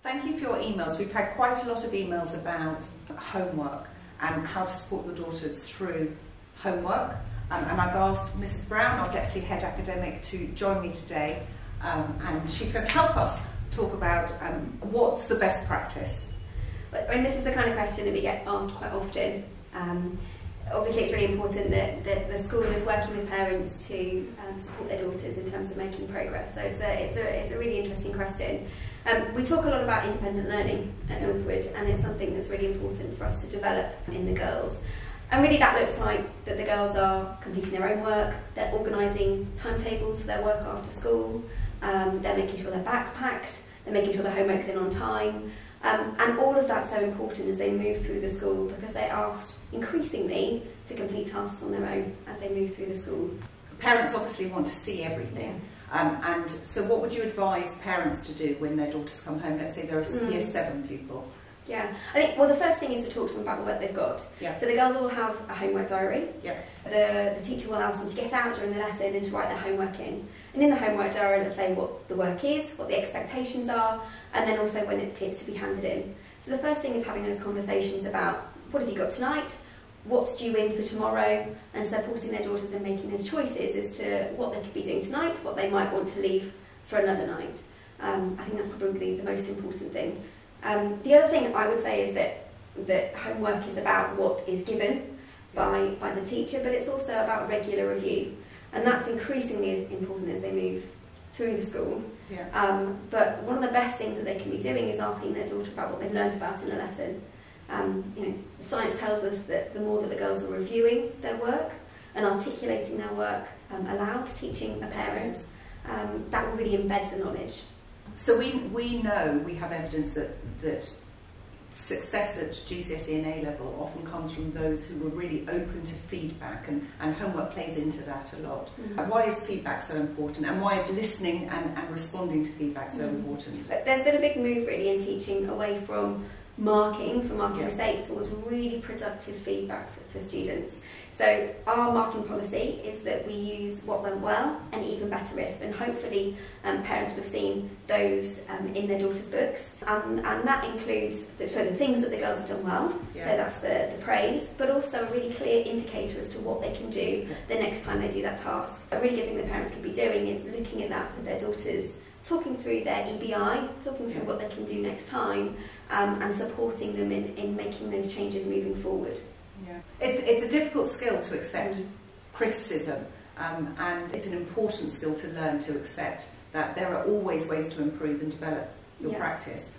Thank you for your emails. We've had quite a lot of emails about homework and how to support your daughters through homework. And I've asked Mrs. Brown, our Deputy Head Academic, to join me today, and she's going to help us talk about what's the best practice. And this is the kind of question that we get asked quite often. Obviously it's really important that the school is working with parents to support their daughters in terms of making progress. So it's a really interesting question. We talk a lot about independent learning at Northwood, and it's something that's really important for us to develop in the girls. And really that looks like that the girls are completing their own work, they're organising timetables for their work after school, they're making sure their bag's packed, they're making sure their homework's in on time, and all of that's so important as they move through the school, because they're asked increasingly to complete tasks on their own as they move through the school. Parents obviously want to see everything, and so what would you advise parents to do when their daughters come home? Let's say they're a Year 7 pupil. Yeah, I think, well, the first thing is to talk to them about the work they've got. Yeah. So the girls all have a homework diary. Yeah. The teacher will ask them to get out during the lesson and to write their homework in. And in the homework diary, let's say what the work is, what the expectations are, and then also when it's to be handed in. So the first thing is having those conversations about what have you got tonight, what's due in for tomorrow, and supporting their daughters in making those choices as to what they could be doing tonight, what they might want to leave for another night. I think that's probably the most important thing. The other thing I would say is that homework is about what is given by the teacher, but it's also about regular review, and that's increasingly as important as they move through the school. Yeah. But one of the best things that they can be doing is asking their daughter about what they've learned about in a lesson. Science tells us that the more that the girls are reviewing their work and articulating their work aloud, teaching a parent, that will really embed the knowledge. So we know, we have evidence that success at GCSE and A-level often comes from those who were really open to feedback, and homework plays into that a lot. Why is feedback so important, and why is listening and responding to feedback so important? There's been a big move really in teaching away from marking mistakes towards really productive feedback for students. So our marking policy is that we use what went well and even better if, and hopefully parents will have seen those in their daughters' books, and that includes the things that the girls have done well, so that's the praise, but also a really clear indicator as to what they can do the next time they do that task. A really good thing that parents can be doing is looking at that with their daughters, talking through their EBI, talking through what they can do next time, and supporting them in making those changes moving forward. Yeah. It's a difficult skill to accept criticism, and it's an important skill to learn to accept that there are always ways to improve and develop your practice.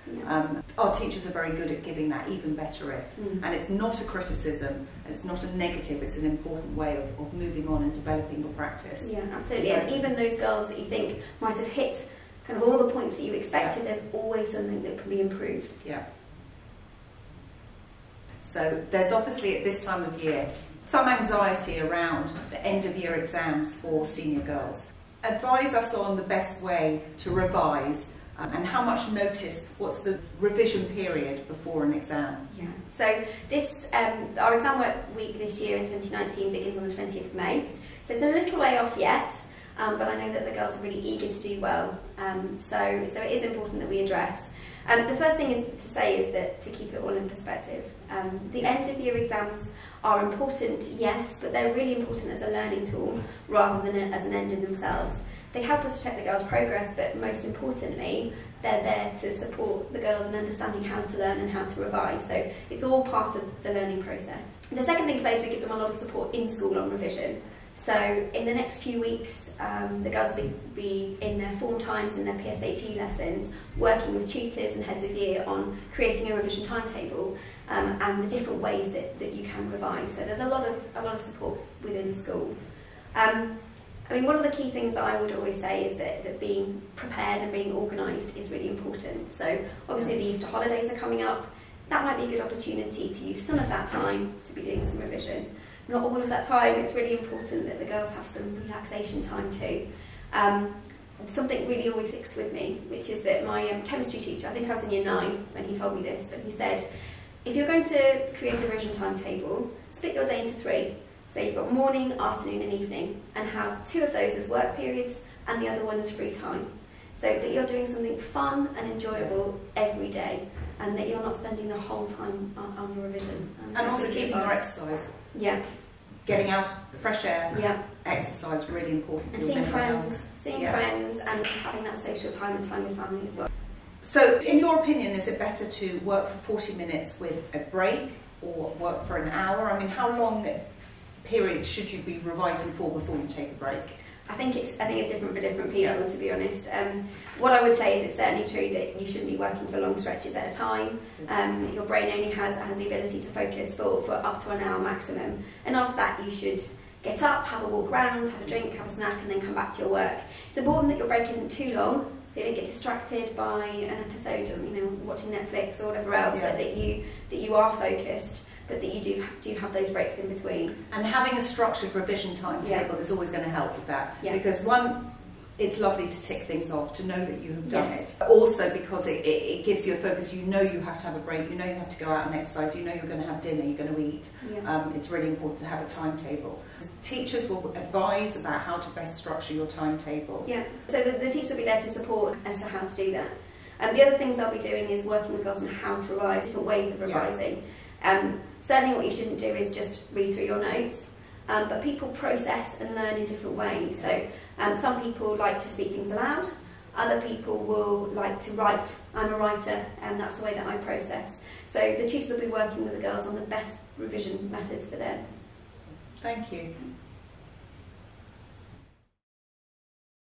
Our teachers are very good at giving that even better if, and it's not a criticism, it's not a negative, it's an important way of moving on and developing your practice. Yeah, absolutely. And even those girls that you think might have hit kind of all the points that you expected, there's always something that can be improved. Yeah. So there's obviously at this time of year some anxiety around the end of year exams for senior girls. Advise us on the best way to revise, and how much notice, what's the revision period before an exam? Yeah. So this, our exam work week this year in 2019 begins on the 20th of May. So it's a little way off yet, but I know that the girls are really eager to do well. So it is important that we address. The first thing to say is that to keep it all in perspective. The end of year exams are important, yes, but they're really important as a learning tool rather than as an end in themselves. They help us check the girls' progress, but most importantly, they're there to support the girls in understanding how to learn and how to revise. So it's all part of the learning process. The second thing to say is we give them a lot of support in school on revision. So in the next few weeks, the girls will be in their form times and their PSHE lessons, working with tutors and heads of year on creating a revision timetable, and the different ways that you can revise. So there's a lot of support within school. I mean, one of the key things that I would always say is that being prepared and being organised is really important. So obviously the Easter holidays are coming up. That might be a good opportunity to use some of that time to be doing some revision. Not all of that time. It's really important that the girls have some relaxation time too. Something really always sticks with me, which is that my chemistry teacher, I think I was in year 9 when he told me this, but he said, if you're going to create a revision timetable, split your day into 3. So you've got morning, afternoon and evening, and have 2 of those as work periods and the other one as free time. so that you're doing something fun and enjoyable every day, and that you're not spending the whole time on your revision. And also keeping your exercise. Yeah. Getting out, fresh air, yeah. exercise, really important. And seeing friends, and having that social time and time with family as well. So, in your opinion, is it better to work for 40 minutes with a break or work for an hour? I mean, how long periods should you be revising for before you take a break? I think it's different for different people, to be honest. What I would say is it's certainly true that you shouldn't be working for long stretches at a time. Your brain only has the ability to focus for up to an hour maximum. And after that, you should get up, have a walk around, have a drink, have a snack, and then come back to your work. It's important that your break isn't too long, so you don't get distracted by an episode of watching Netflix or whatever else, but that you are focused, but that you do have those breaks in between. And having a structured revision timetable is always going to help with that. Yeah. Because one, it's lovely to tick things off, to know that you have done it. But also because it gives you a focus. You know you have to have a break, you know you have to go out and exercise, you know you're going to have dinner, you're going to eat. Yeah. It's really important to have a timetable. Teachers will advise about how to best structure your timetable. Yeah, so the teacher will be there to support as to how to do that. The other things I'll be doing is working with girls on how to revise, different ways of revising. Certainly what you shouldn't do is just read through your notes, but people process and learn in different ways. So some people like to speak things aloud, other people will like to write. I'm a writer, and that's the way that I process. So the tutors will be working with the girls on the best revision methods for them. Thank you.